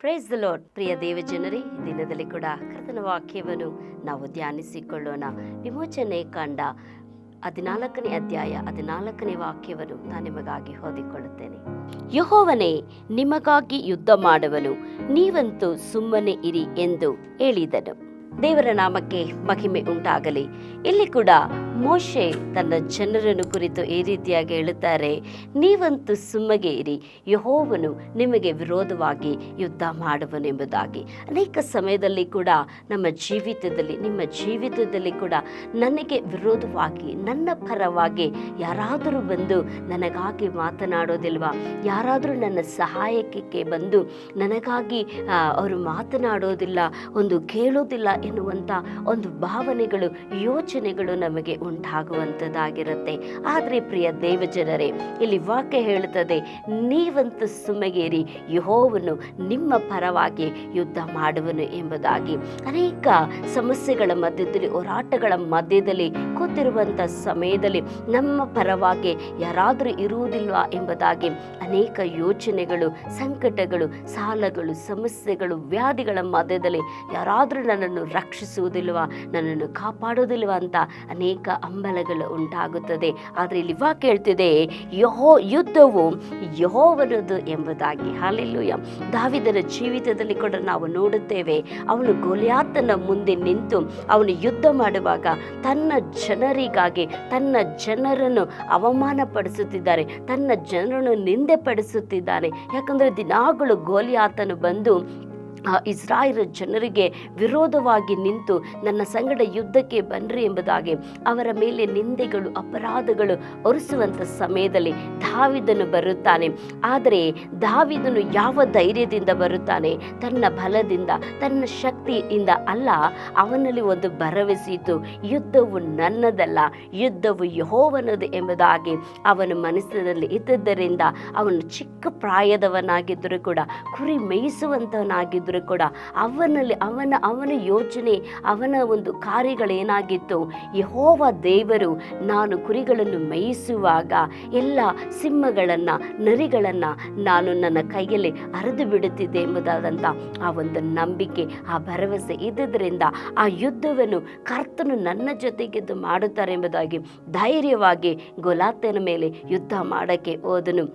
Praise the lord. ಪ್ರಿಯ ದೇವಜನರೇ, ಈ ದಿನದಲ್ಲಿ ಕೂಡ ಕರ್ತನ ವಾಕ್ಯವನ್ನು ನಾವು ಧ್ಯಾನಿಸಿಕೊಳ್ಳೋಣ. ವಿಮೋಚನೆ ಕಾಂಡ 14ನೇ ಅಧ್ಯಾಯ 14ನೇ ವಾಕ್ಯವನ್ನು ನಾನು ನಿಮಗಾಗಿ ಓದಿಕೊಳ್ಳುತ್ತೇನೆ. ಯೆಹೋವನೇ ನಿಮಗಾಗಿ ಯುದ್ಧ ಮಾಡುವನು, ನೀವಂತೂ ಸುಮ್ಮನೆ ಇರಿ ಎಂದು ಹೇಳಿದನು. ದೇವರ ನಾಮಕ್ಕೆ ಮಹಿಮೆ ಉಂಟಾಗಲಿ. ಇಲ್ಲಿ ಕೂಡ ಮೋಶೆ ತನ್ನ ಜನರನ್ನು ಕುರಿತು ಈ ರೀತಿಯಾಗಿ ಹೇಳುತ್ತಾರೆ, ನೀವಂತೂ ಸುಮ್ಮನೆ ಇರಿ, ಯೆಹೋವನು ನಿಮಗೆ ವಿರೋಧವಾಗಿ ಯುದ್ಧ ಮಾಡುವನೆಂಬುದಾಗಿ. ಅನೇಕ ಸಮಯದಲ್ಲಿ ಕೂಡ ನಮ್ಮ ಜೀವಿತದಲ್ಲಿ, ನಿಮ್ಮ ಜೀವಿತದಲ್ಲಿ ಕೂಡ ನನಗೆ ವಿರೋಧವಾಗಿ, ನನ್ನ ಪರವಾಗಿ ಯಾರಾದರೂ ಬಂದು ನನಗಾಗಿ ಮಾತನಾಡೋದಿಲ್ವಾ? ಯಾರಾದರೂ ನನ್ನ ಸಹಾಯಕ್ಕೆ ಬಂದು ನನಗಾಗಿ ಅವರು ಮಾತನಾಡೋದಿಲ್ಲ, ಒಂದು ಕೇಳೋದಿಲ್ಲ ಎನ್ನುವಂಥ ಒಂದು ಭಾವನೆಗಳು, ಯೋಚನೆಗಳು ನಮಗೆ ಉಂಟಾಗುವಂಥದ್ದಾಗಿರುತ್ತೆ. ಆದರೆ ಪ್ರಿಯ ದೇವಜನರೇ, ಇಲ್ಲಿ ವಾಕ್ಯ ಹೇಳುತ್ತದೆ, ನೀವಂತೂ ಸುಮ್ಮಗೇರಿ, ಯೆಹೋವನು ನಿಮ್ಮ ಪರವಾಗಿ ಯುದ್ಧ ಮಾಡುವನು ಎಂಬುದಾಗಿ. ಅನೇಕ ಸಮಸ್ಯೆಗಳ ಮಧ್ಯದಲ್ಲಿ, ಹೋರಾಟಗಳ ಮಧ್ಯದಲ್ಲಿ ಕೂತಿರುವಂಥ ಸಮಯದಲ್ಲಿ ನಮ್ಮ ಪರವಾಗಿ ಯಾರಾದರೂ ಇರುವುದಿಲ್ವಾ ಎಂಬುದಾಗಿ ಅನೇಕ ಯೋಚನೆಗಳು, ಸಂಕಟಗಳು, ಸಾಲಗಳು, ಸಮಸ್ಯೆಗಳು, ವ್ಯಾಧಿಗಳ ಮಧ್ಯದಲ್ಲಿ ಯಾರಾದರೂ ನನ್ನನ್ನು ರಕ್ಷಿಸುವುದಿಲ್ವಾ, ನನ್ನನ್ನು ಕಾಪಾಡೋದಿಲ್ವಾ ಅಂತ ಅನೇಕ ಹಂಬಲಗಳು ಉಂಟಾಗುತ್ತದೆ. ಆದರೆ ಇಲ್ಲಿ ವಾಕ್ಯ ಹೇಳ್ತಿದೆ, ಯುದ್ಧವು ಯೆಹೋವನದು ಎಂಬುದಾಗಿ. ಹಲ್ಲೆಲೂಯಾ. ದಾವೀದನ ಜೀವಿತದಲ್ಲಿ ಕೂಡ ನಾವು ನೋಡುತ್ತೇವೆ, ಅವನು ಗೊಲಿಯಾತನ ಮುಂದೆ ನಿಂತು ಅವನು ಯುದ್ಧ ಮಾಡುವಾಗ ತನ್ನ ಜನರಿಗಾಗಿ ತನ್ನ ಜನರನ್ನು ಅವಮಾನಪಡಿಸುತ್ತಿದ್ದಾರೆ, ತನ್ನ ಜನರನ್ನು ನಿಂದೆ ಪಡಿಸುತ್ತಿದ್ದಾನೆ. ಯಾಕಂದರೆ ದಿನಾಗಳು ಗೊಲಿಯಾತನು ಬಂದು ಇಸ್ರಾಯೇಲ್ ಜನರಿಗೆ ವಿರೋಧವಾಗಿ ನಿಂತು ನನ್ನ ಸಂಗಡ ಯುದ್ಧಕ್ಕೆ ಬನ್ನಿರಿ ಎಂಬುದಾಗಿ ಅವರ ಮೇಲೆ ನಿಂದೆಗಳು, ಅಪರಾಧಗಳು ಹೊರಿಸುವಂಥ ಸಮಯದಲ್ಲಿ ದಾವೀದನು ಬರುತ್ತಾನೆ. ಆದರೆ ದಾವೀದನು ಯಾವ ಧೈರ್ಯದಿಂದ ಬರುತ್ತಾನೆ? ತನ್ನ ಬಲದಿಂದ, ತನ್ನ ಶಕ್ತಿಯಿಂದ ಅಲ್ಲ. ಅವನಲ್ಲಿ ಒಂದು ಭರವಸೆ ಇತ್ತು, ಯುದ್ಧವು ನನ್ನದಲ್ಲ, ಯುದ್ಧವು ಯೆಹೋವನದು ಎಂಬುದಾಗಿ ಅವನ ಮನಸ್ಸಿನಲ್ಲಿ ಇದ್ದದ್ದರಿಂದ ಅವನು ಚಿಕ್ಕ ಪ್ರಾಯದವನಾಗಿದ್ದರೂ ಕೂಡ, ಕುರಿ ಮೇಯಿಸುವಂತವನಾಗಿದ್ದರೂ ಕೂಡ ಅವನಲ್ಲಿ ಅವನ ಯೋಚನೆ, ಅವನ ಒಂದು ಕಾರ್ಯಗಳೇನಾಗಿತ್ತು? ಯೆಹೋವ ದೇವರು ನಾನು ಕುರಿಗಳನ್ನು ಮೇಯಿಸುವಾಗ ಎಲ್ಲ ಸಿಂಹಗಳನ್ನು, ನರಿಗಳನ್ನು ನಾನು ನನ್ನ ಕೈಯಲ್ಲಿ ಹರಿದು ಬಿಡುತ್ತಿದ್ದೆ ಎಂಬುದಾದಂಥ ಆ ಒಂದು ನಂಬಿಕೆ, ಆ ಭರವಸೆ ಇದ್ದುದರಿಂದ ಆ ಯುದ್ಧವನ್ನು ಕರ್ತನು ನನ್ನ ಜೊತೆಗೆದ್ದು ಮಾಡುತ್ತಾರೆ ಎಂಬುದಾಗಿ ಧೈರ್ಯವಾಗಿ ಗೊಲಿಯಾತನ ಮೇಲೆ ಯುದ್ಧ ಮಾಡೋಕ್ಕೆ ಹೋದನು.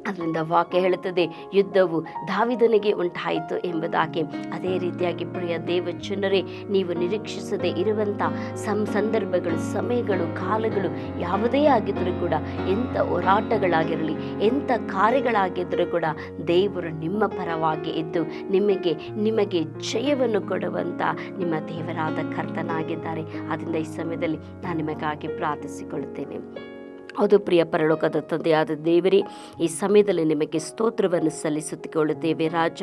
ಅದರಿಂದ ವಾಕ್ಯ ಹೇಳುತ್ತದೆ, ಯುದ್ಧವು ದಾವೀದನಿಗೆ ಉಂಟಾಯಿತು ಎಂಬುದಾಗಿ. ಅದೇ ರೀತಿಯಾಗಿ ಪ್ರಿಯ ದೇವಜನರೇ, ನೀವು ನಿರೀಕ್ಷಿಸದೇ ಇರುವಂಥ ಸಂದರ್ಭಗಳು, ಸಮಯಗಳು, ಕಾಲಗಳು ಯಾವುದೇ ಆಗಿದ್ದರೂ ಕೂಡ, ಎಂಥ ಹೋರಾಟಗಳಾಗಿರಲಿ, ಎಂಥ ಕಾರ್ಯಗಳಾಗಿದ್ದರೂ ಕೂಡ ದೇವರು ನಿಮ್ಮ ಪರವಾಗಿ ಇದ್ದು ನಿಮಗೆ ಜಯವನ್ನು ಕೊಡುವಂಥ ನಿಮ್ಮ ದೇವರಾದ ಕರ್ತನಾಗಿದ್ದಾರೆ. ಆದ್ದರಿಂದ ಈ ಸಮಯದಲ್ಲಿ ನಾನು ನಿಮಗಾಗಿ ಪ್ರಾರ್ಥಿಸಿಕೊಳ್ಳುತ್ತೇನೆ. ಅದು ಪ್ರಿಯ ಪರಲೋಕದ ತಂದೆಯಾದ ದೇವರೇ, ಈ ಸಮಯದಲ್ಲಿ ನಿಮಗೆ ಸ್ತೋತ್ರವನ್ನು ಸಲ್ಲಿಸುತ್ತಿಕೊಳ್ಳುತ್ತೇವೆ ರಾಜ.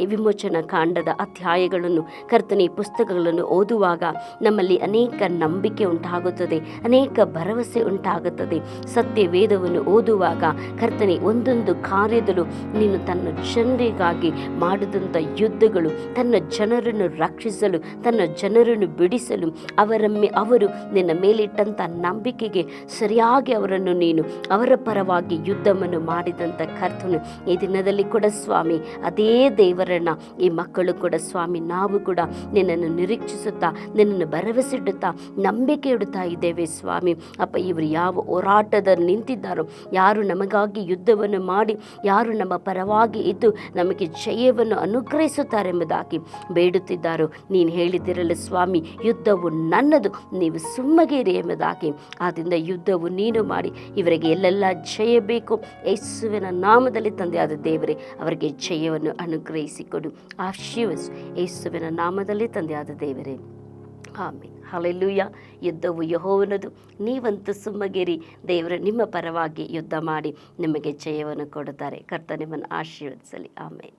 ಈ ವಿಮೋಚನಾ ಕಾಂಡದ ಅಧ್ಯಾಯಗಳನ್ನು, ಕರ್ತನೆ, ಈ ಪುಸ್ತಕಗಳನ್ನು ಓದುವಾಗ ನಮ್ಮಲ್ಲಿ ಅನೇಕ ನಂಬಿಕೆ ಉಂಟಾಗುತ್ತದೆ, ಅನೇಕ ಭರವಸೆ ಉಂಟಾಗುತ್ತದೆ. ಸತ್ಯ ವೇದವನ್ನು ಓದುವಾಗ ಕರ್ತನೆ, ಒಂದೊಂದು ಕಾರ್ಯದಲ್ಲೂ ನೀನು ತನ್ನ ಜನರಿಗಾಗಿ ಮಾಡಿದಂಥ ಯುದ್ಧಗಳು, ತನ್ನ ಜನರನ್ನು ರಕ್ಷಿಸಲು, ತನ್ನ ಜನರನ್ನು ಬಿಡಿಸಲು, ಅವರು ನಿನ್ನ ಮೇಲಿಟ್ಟಂಥ ನಂಬಿಕೆಗೆ ಸರಿಯಾಗಿ ನೀನು ಅವರ ಪರವಾಗಿ ಯುದ್ಧವನ್ನು ಮಾಡಿದಂಥ ಕರ್ತನು ಈ ದಿನದಲ್ಲಿ ಕೂಡ ಸ್ವಾಮಿ, ಅದೇ ದೇವರನ್ನ ಈ ಮಕ್ಕಳು ಕೂಡ ಸ್ವಾಮಿ, ನಾವು ಕೂಡ ನಿನ್ನನ್ನು ನಿರೀಕ್ಷಿಸುತ್ತಾ, ನಿನ್ನನ್ನು ಭರವಸೆಡುತ್ತಾ, ನಂಬಿಕೆ ಇಡುತ್ತಾ ಇದ್ದೇವೆ ಸ್ವಾಮಿ. ಅಪ್ಪ, ಇವರು ಯಾವ ಹೋರಾಟದಲ್ಲಿ ನಿಂತಿದ್ದಾರೋ, ಯಾರು ನಮಗಾಗಿ ಯುದ್ಧವನ್ನು ಮಾಡಿ, ಯಾರು ನಮ್ಮ ಪರವಾಗಿ ಇದ್ದು ನಮಗೆ ಜಯವನ್ನು ಅನುಗ್ರಹಿಸುತ್ತಾರೆ ಎಂಬುದಾಗಿ ಬೇಡುತ್ತಿದ್ದಾರೋ, ನೀನು ಹೇಳಿದಿರಲ್ಲ ಸ್ವಾಮಿ, ಯುದ್ಧವು ನನ್ನದು, ನೀವು ಸುಮ್ಮಗಿರಿ ಎಂಬುದಾಗಿ. ಆದ್ದರಿಂದ ಯುದ್ಧವು ನೀನು ಮಾಡಿ ಇವರಿಗೆ ಎಲ್ಲೆಲ್ಲ ಜಯ ಬೇಕು, ಯೇಸುವಿನ ನಾಮದಲ್ಲಿ ತಂದೆಯಾದ ದೇವರೇ ಅವರಿಗೆ ಜಯವನ್ನು ಅನುಗ್ರಹಿಸಿಕೊಡು, ಆಶೀರ್ವದಿಸು, ಯೇಸುವಿನ ನಾಮದಲ್ಲಿ ತಂದೆಯಾದ ದೇವರೇ, ಆಮೆನ್. ಹಲ್ಲೆಲೂಯಾ. ಯುದ್ಧವು ಯೆಹೋವನದು, ನೀವಂತೂ ಸುಮ್ಮಗಿರಿ, ದೇವರು ನಿಮ್ಮ ಪರವಾಗಿ ಯುದ್ಧ ಮಾಡಿ ನಿಮಗೆ ಜಯವನ್ನು ಕೊಡುತ್ತಾರೆ. ಕರ್ತನು ನಿಮ್ಮನ್ನು ಆಶೀರ್ವದಿಸಲಿ. ಆಮೆನ್.